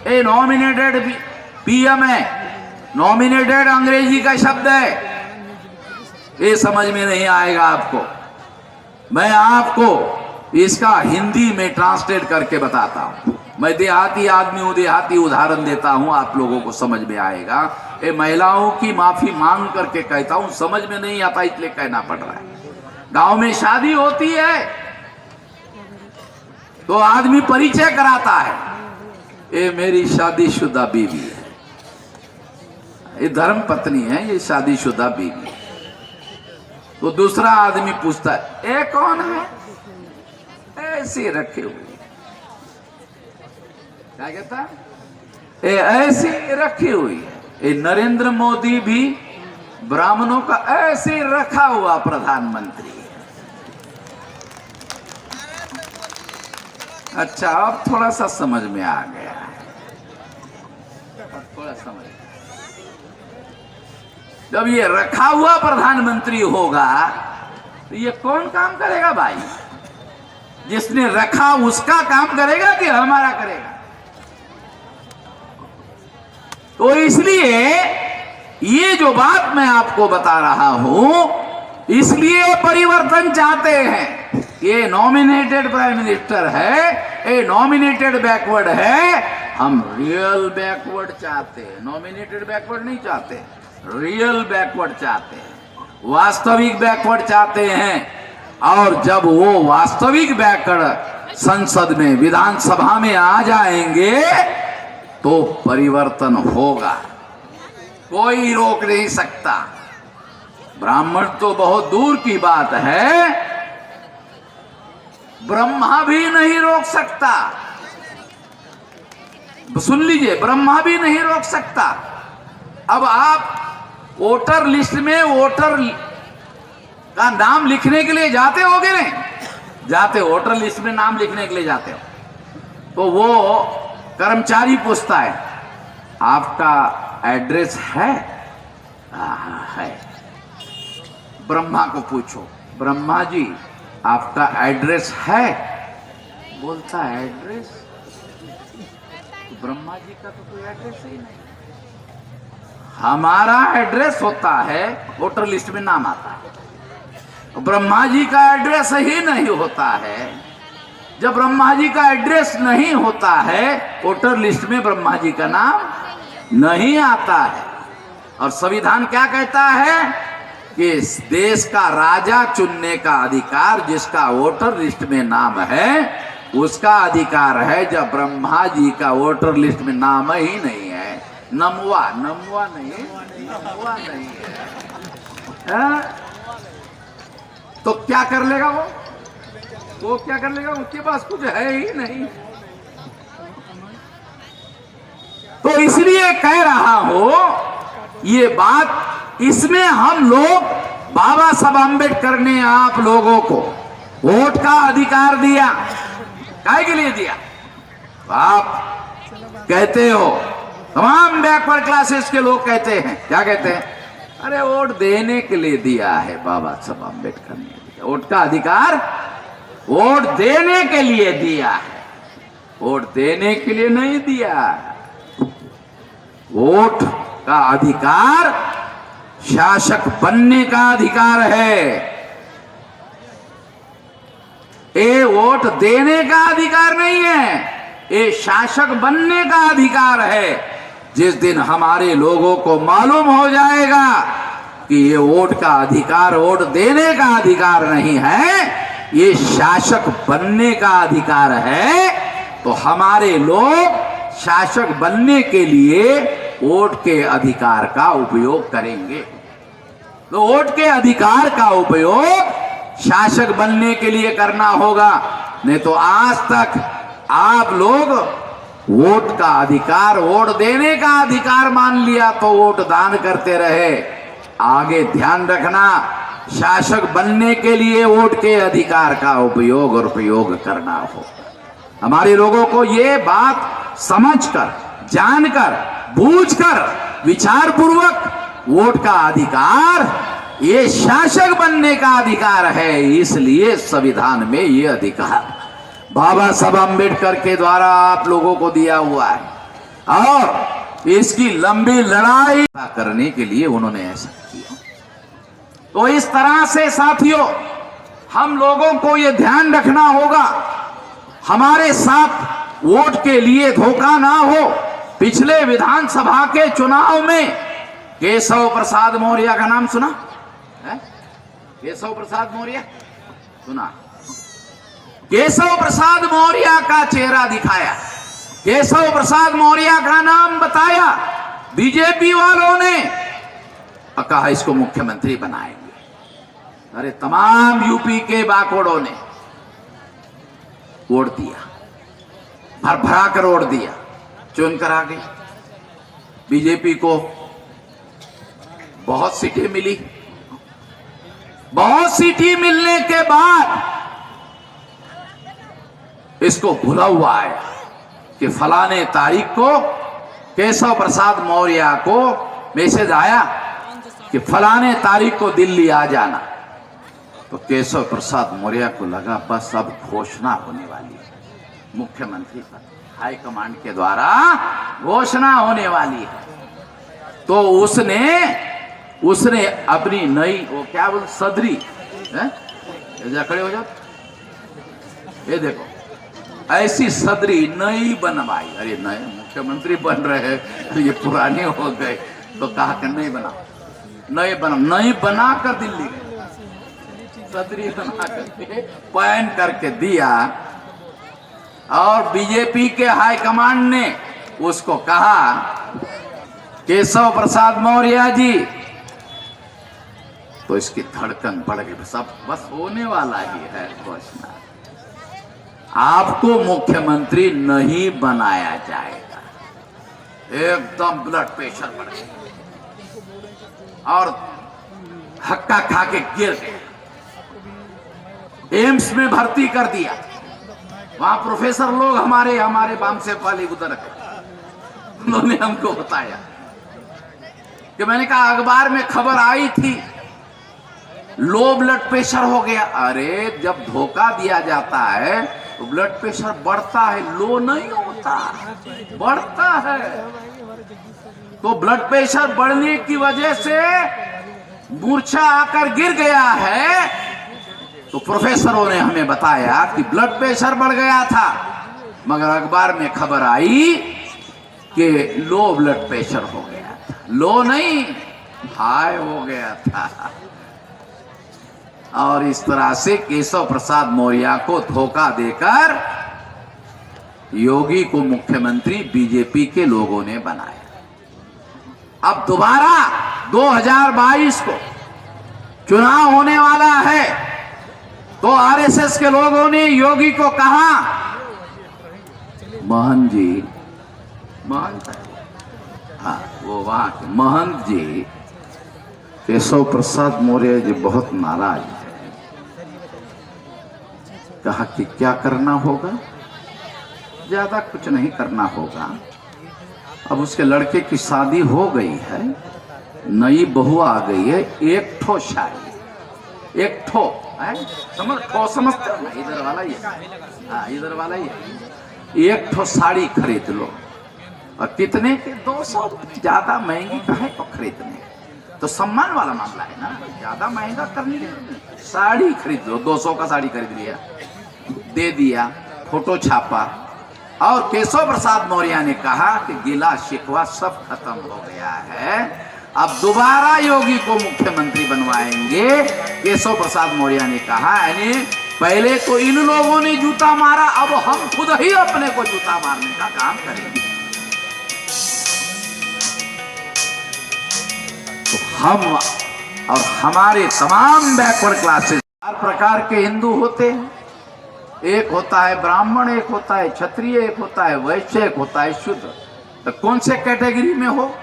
ए नॉमिनेटेड PM है, नॉमिनेटेड अंग्रेजी का शब्द है। ये समझ में नहीं आएगा आपको, मैं आपको इसका हिंदी में ट्रांसलेट करके बताता हूं। मैं देहाती आदमी हूं, देहाती उदाहरण देता हूं, आप लोगों को समझ में आएगा। ये महिलाओं की माफी मांग करके कहता हूं, समझ में नहीं आता इसलिए कहना पड़ रहा है। गांव में शादी होती है तो आदमी परिचय कराता है, ये मेरी शादीशुदा बीवी है, ये धर्म पत्नी है, ये शादीशुदा बीवी है। तो दूसरा आदमी पूछता है ये कौन है, ऐसे रखे हुए, क्या कहता है, ये ऐसे रखी हुई है। ये नरेंद्र मोदी भी ब्राह्मणों का ऐसे रखा हुआ प्रधानमंत्री है। अच्छा, अब थोड़ा सा समझ में आ गया है, थोड़ा समझ। जब ये रखा हुआ प्रधानमंत्री होगा तो ये कौन काम करेगा भाई? जिसने रखा उसका काम करेगा कि हमारा करेगा? तो इसलिए ये जो बात मैं आपको बता रहा हूं, इसलिए परिवर्तन चाहते हैं। ये नॉमिनेटेड प्राइम मिनिस्टर है, ये नॉमिनेटेड बैकवर्ड है, हम रियल बैकवर्ड चाहते हैं। नॉमिनेटेड बैकवर्ड नहीं चाहते, रियल बैकवर्ड चाहते हैं, वास्तविक बैकवर्ड चाहते हैं। और जब वो वास्तविक बैकवर्ड संसद में, विधानसभा में आ जाएंगे तो परिवर्तन होगा, कोई रोक नहीं सकता। ब्राह्मण तो बहुत दूर की बात है, ब्रह्मा भी नहीं रोक सकता। सुन लीजिए, ब्रह्मा भी नहीं रोक सकता। अब आप वोटर लिस्ट में वोटर का नाम लिखने के लिए जाते होगे नहीं? जाते, वोटर लिस्ट में नाम लिखने के लिए जाते हो तो वो कर्मचारी पूछता है आपका एड्रेस है? है। ब्रह्मा को पूछो, ब्रह्मा जी आपका एड्रेस है? बोलता है एड्रेस? तो ब्रह्मा जी का तो कोई एड्रेस ही नहीं। हमारा एड्रेस होता है, वोटर लिस्ट में नाम आता है, तो ब्रह्मा जी का एड्रेस ही नहीं होता है। जब ब्रह्मा जी का एड्रेस नहीं होता है, वोटर लिस्ट में ब्रह्मा जी का नाम नहीं आता है। और संविधान क्या कहता है कि इस देश का राजा चुनने का अधिकार जिसका वोटर लिस्ट में नाम है उसका अधिकार है। जब ब्रह्मा जी का वोटर लिस्ट में नाम ही नहीं है, नमवा नहीं है, तो क्या कर लेगा वो क्या कर लेगा? उसके पास कुछ है ही नहीं। तो इसलिए कह रहा हूं ये बात, इसमें हम लोग बाबा साहब अम्बेडकर ने आप लोगों को वोट का अधिकार दिया। काहे के लिए दिया? आप कहते हो, तमाम बैकवर्ड क्लासेस के लोग कहते हैं, क्या कहते हैं? अरे वोट देने के लिए दिया है बाबा साहब अम्बेडकर ने दिया। वोट का अधिकार वोट देने के लिए दिया है, वोट देने के लिए नहीं दिया। वोट का अधिकार शासक बनने का अधिकार है, ये वोट देने का अधिकार नहीं है, ये शासक बनने का अधिकार है। जिस दिन हमारे लोगों को मालूम हो जाएगा कि ये वोट का अधिकार वोट देने का अधिकार नहीं है, ये शासक बनने का अधिकार है, तो हमारे लोग शासक बनने के लिए वोट के अधिकार का उपयोग करेंगे। तो वोट के अधिकार का उपयोग शासक बनने के लिए करना होगा। नहीं तो आज तक आप लोग वोट का अधिकार वोट देने का अधिकार मान लिया तो वोट दान करते रहे। आगे ध्यान रखना, शासक बनने के लिए वोट के अधिकार का उपयोग और प्रयोग करना हो। हमारे लोगों को ये बात समझकर, जानकर, बूझकर, विचार पूर्वक वोट का अधिकार ये शासक बनने का अधिकार है, इसलिए संविधान में ये अधिकार बाबा साहब अम्बेडकर के द्वारा आप लोगों को दिया हुआ है। और इसकी लंबी लड़ाई करने के लिए उन्होंने ऐसा किया। तो इस तरह से साथियों हम लोगों को ये ध्यान रखना होगा, हमारे साथ वोट के लिए धोखा ना हो। पिछले विधानसभा के चुनाव में केशव प्रसाद मौर्य का नाम सुना है? केशव प्रसाद मौर्य सुना? केशव प्रसाद मौर्य का चेहरा दिखाया, केशव प्रसाद मौर्य का नाम बताया, बीजेपी वालों ने कहा इसको मुख्यमंत्री बनाएंगे। अरे तमाम यूपी के बाकोड़ों ने वोट दिया, भर भरा कर वोट दिया, चुन कर आ गई। बीजेपी को बहुत सीटें मिली। बहुत सीटें मिलने के बाद इसको भुला हुआ है कि फलाने तारीख को केशव प्रसाद मौर्य को मैसेज आया कि फलाने तारीख को दिल्ली आ जाना। तो केशव प्रसाद मौर्य को लगा बस अब घोषणा होने वाली है, मुख्यमंत्री पर हाईकमांड के द्वारा घोषणा होने वाली है। तो उसने अपनी नई वो क्या बोल सदरी खड़े हो जाओ, ये देखो ऐसी सदरी नई बनवाई। अरे नए मुख्यमंत्री बन रहे हैं, ये पुराने हो गए, तो कहा कि नहीं बनाओ, नई बना कर दिल्ली गए, सदरी बना करके पहन करके दिया। और बीजेपी के हाईकमांड ने उसको कहा केशव प्रसाद मौर्य जी, तो इसकी धड़कन बढ़ गई, सब बस होने वाला ही है घोषणा, आपको मुख्यमंत्री नहीं बनाया जाएगा। एकदम ब्लड प्रेशर बढ़ गया और हक्का खा के गिर गया। एम्स में भर्ती कर दिया। वहां प्रोफेसर लोग हमारे बाम से वाले उधर रखे, उन्होंने हमको बताया कि मैंने कहा अखबार में खबर आई थी लो ब्लड प्रेशर हो गया। अरे जब धोखा दिया जाता है तो ब्लड प्रेशर बढ़ता है, लो नहीं होता, बढ़ता है। तो ब्लड प्रेशर बढ़ने की वजह से मूर्छा आकर गिर गया है, तो प्रोफेसरों ने हमें बताया कि ब्लड प्रेशर बढ़ गया था, मगर अखबार में खबर आई कि लो ब्लड प्रेशर हो गया था। लो नहीं, हाई हो गया था। और इस तरह से केशव प्रसाद मौर्य को धोखा देकर योगी को मुख्यमंत्री बीजेपी के लोगों ने बनाया। अब दोबारा 2022 को चुनाव होने वाला है, तो आरएसएस के लोगों ने योगी को कहा, महंत जी, महंत, हाँ वो वहां के महंत जी केशव प्रसाद मौर्य जी बहुत नाराज है। कहा कि क्या करना होगा? ज्यादा कुछ नहीं करना होगा। अब उसके लड़के की शादी हो गई है, नई बहू आ गई है, एक ठो शादी, एक ठो समझते हो ना, इधर वाला ही है, हाँ इधर वाला ही है। एक ठो साड़ी खरीद लो, और कितने के? 200 रुपये। ज्यादा महंगी कहे तो खरीदने, तो सम्मान वाला मामला है ना, ज्यादा महंगा करने के साड़ी खरीद लो। 200 का साड़ी खरीद लिया, दे दिया, फोटो छापा, और केशव प्रसाद मौर्य ने कहा कि गिला शिकवा सब खत्म हो गया है, अब दोबारा योगी को मुख्यमंत्री बनवाएंगे। केशव प्रसाद मौर्य ने कहा, यानी पहले तो इन लोगों ने जूता मारा, अब हम खुद ही अपने को जूता मारने का काम करेंगे। तो हम और हमारे तमाम बैकवर्ड क्लासेस, हर प्रकार के हिंदू होते हैं। एक होता है ब्राह्मण, एक होता है क्षत्रिय, एक होता है वैश्य, एक होता है शूद्र। तो कौन से कैटेगरी में हो?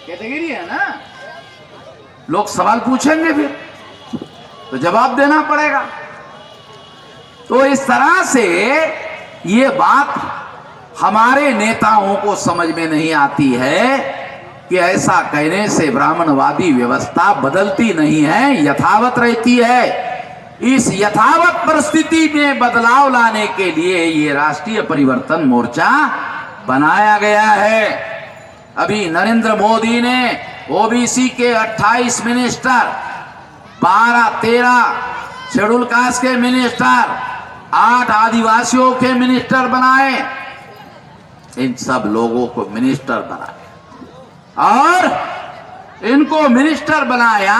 कैटेगरी है ना, लोग सवाल पूछेंगे, फिर तो जवाब देना पड़ेगा। तो इस तरह से ये बात हमारे नेताओं को समझ में नहीं आती है कि ऐसा कहने से ब्राह्मणवादी व्यवस्था बदलती नहीं है, यथावत रहती है। इस यथावत परिस्थिति में बदलाव लाने के लिए ये राष्ट्रीय परिवर्तन मोर्चा बनाया गया है। अभी नरेंद्र मोदी ने ओबीसी के 28 मिनिस्टर, 12-13 शेड्यूल कास्ट के मिनिस्टर, 8 आदिवासियों के मिनिस्टर बनाए। इन सब लोगों को मिनिस्टर बनाया, और इनको मिनिस्टर बनाया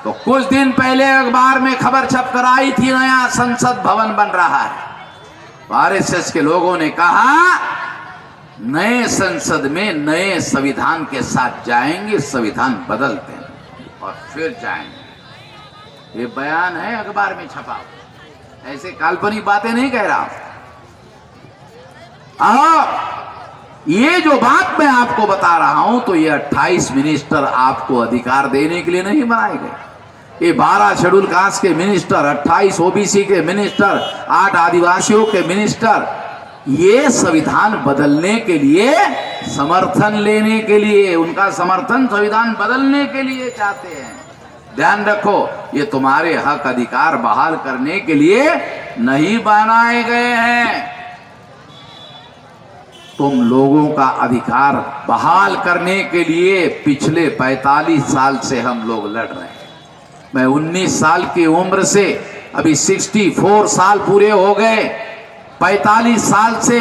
तो कुछ दिन पहले अखबार में खबर छप कर आई थी, नया संसद भवन बन रहा है। आरएसएस के लोगों ने कहा, नए संसद में नए संविधान के साथ जाएंगे, संविधान बदलते हैं और फिर जाएंगे। ये बयान है अखबार में छपा, ऐसे काल्पनिक बातें नहीं कह रहा। और ये जो बात मैं आपको बता रहा हूं, तो ये 28 मिनिस्टर आपको अधिकार देने के लिए नहीं बनाए गए। ये 12 शेड्यूल कास्ट के मिनिस्टर, 28 ओबीसी के मिनिस्टर, 8 आदिवासियों के मिनिस्टर, ये संविधान बदलने के लिए, समर्थन लेने के लिए, उनका समर्थन संविधान बदलने के लिए चाहते हैं। ध्यान रखो, ये तुम्हारे हक अधिकार बहाल करने के लिए नहीं बनाए गए हैं। तुम लोगों का अधिकार बहाल करने के लिए पिछले 45 साल से हम लोग लड़ रहे हैं। मैं 19 साल की उम्र से अभी 64 साल पूरे हो गए। 45 साल से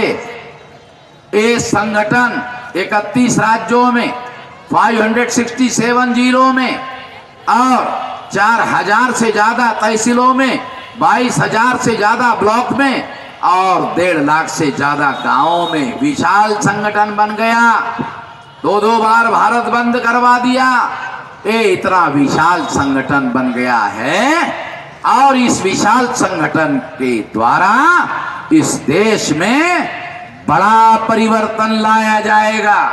ये संगठन 31 राज्यों में, 567 जिलों में, और 4000 से ज्यादा तहसीलों में, 22,000 से ज्यादा ब्लॉक में, और 1.5 लाख से ज्यादा गांवों में विशाल संगठन बन गया। 2 बार भारत बंद करवा दिया। ये इतना विशाल संगठन बन गया है, और इस विशाल संगठन के द्वारा इस देश में बड़ा परिवर्तन लाया जाएगा।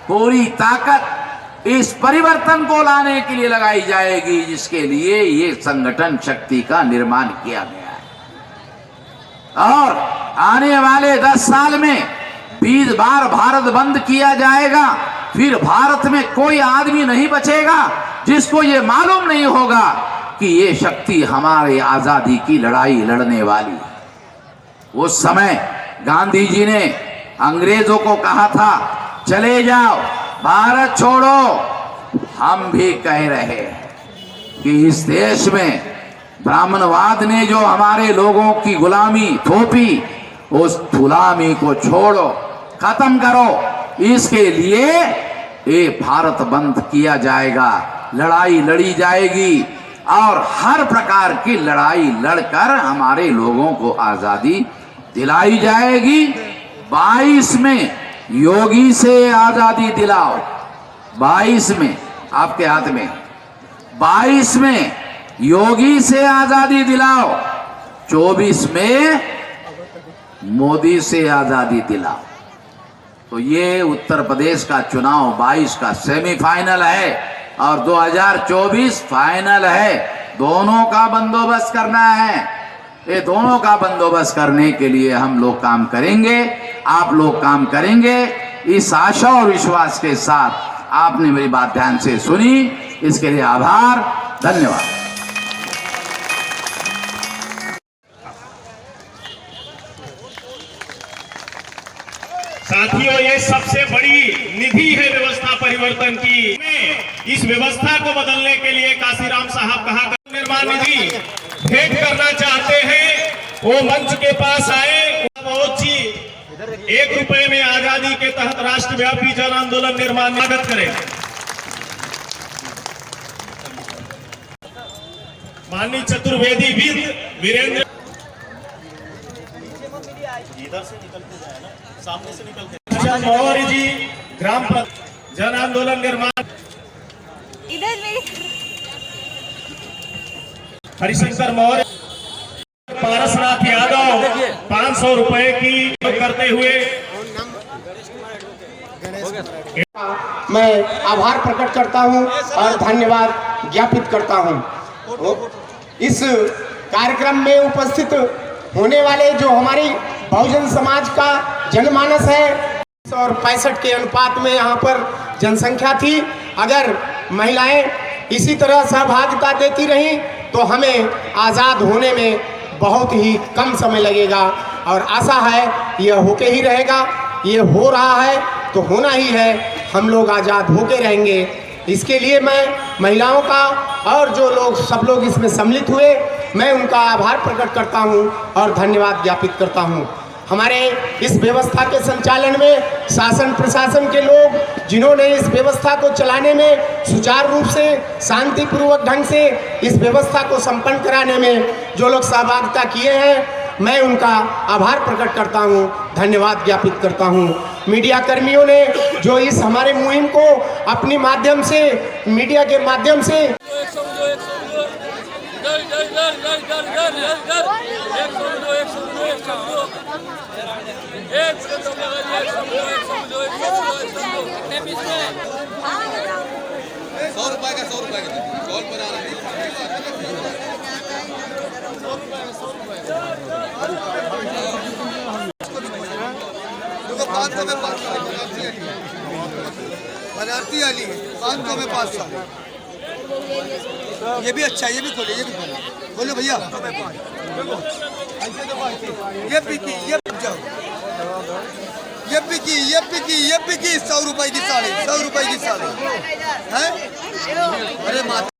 पूरी ताकत इस परिवर्तन को लाने के लिए लगाई जाएगी, जिसके लिए ये संगठन शक्ति का निर्माण किया गया है। और आने वाले 10 साल में 20 बार भारत बंद किया जाएगा। फिर भारत में कोई आदमी नहीं बचेगा जिसको ये मालूम नहीं होगा कि ये शक्ति हमारे आजादी की लड़ाई लड़ने वाली है। उस समय गांधी जी ने अंग्रेजों को कहा था, चले जाओ, भारत छोड़ो। हम भी कह रहे हैं, कि इस देश में ब्राह्मणवाद ने जो हमारे लोगों की गुलामी थोपी, उस गुलामी को छोड़ो, खत्म करो। इसके लिए ये भारत बंद किया जाएगा, लड़ाई लड़ी जाएगी और हर प्रकार की लड़ाई लड़कर हमारे लोगों को आजादी दिलाई जाएगी। 22 में योगी से आजादी दिलाओ, 22 में आपके हाथ में, 22 में योगी से आजादी दिलाओ, 24 में मोदी से आजादी दिलाओ। तो ये उत्तर प्रदेश का चुनाव 22 का सेमीफाइनल है और 2024 फाइनल है। दोनों का बंदोबस्त करना है। ये दोनों का बंदोबस्त करने के लिए हम लोग काम करेंगे, आप लोग काम करेंगे। इस आशा और विश्वास के साथ आपने मेरी बात ध्यान से सुनी, इसके लिए आभार, धन्यवाद। साथियों, ये सबसे बड़ी निधि है व्यवस्था परिवर्तन की। इस व्यवस्था को बदलने के लिए काशीराम साहब कहा निर्माण निधि भेंट करना चाहते हैं, वो मंच के पास आए। बहुत जी 1 रुपए में आजादी के तहत राष्ट्रव्यापी जन आंदोलन निर्माण स्वागत करें। माननीय चतुर्वेदी वीरेंद्र इधर से निकलते जाए ना, सामने से निकलते मौर्य जी ग्राम जन आंदोलन निर्माण, इधर भी हरिशंकर मौर्य, पारसनाथ यादव 500 रुपए की करते हुए मैं आभार प्रकट करता हूं और धन्यवाद ज्ञापित करता हूं। इस कार्यक्रम में उपस्थित होने वाले जो हमारी बहुजन समाज का जनमानस है, 165 के अनुपात में यहाँ पर जनसंख्या थी। अगर महिलाएं इसी तरह सहभागिता देती रहीं तो हमें आज़ाद होने में बहुत ही कम समय लगेगा और आशा है यह होके ही रहेगा। ये हो रहा है तो होना ही है, हम लोग आज़ाद होके रहेंगे। इसके लिए मैं महिलाओं का और जो लोग सब लोग इसमें सम्मिलित हुए, मैं उनका आभार प्रकट करता हूं और धन्यवाद ज्ञापित करता हूं। हमारे इस व्यवस्था के संचालन में शासन प्रशासन के लोग जिन्होंने इस व्यवस्था को चलाने में सुचारू रूप से शांतिपूर्वक ढंग से इस व्यवस्था को संपन्न कराने में जो लोग सहभागिता किए हैं, मैं उनका आभार प्रकट करता हूं, धन्यवाद ज्ञापित करता हूं। मीडिया कर्मियों ने जो इस हमारे मुहिम को अपनी माध्यम से, मीडिया के माध्यम से बनारती वाली 500 में 500। ये भी अच्छा है, ये भी खोले, ये भी खोले, बोलो भैया। ये बिकी, ये जाओ, ये बिकी, ये बिकी, ये बिकी 100 रुपए की साड़ी, 100 रुपए की साड़ी है। अरे माता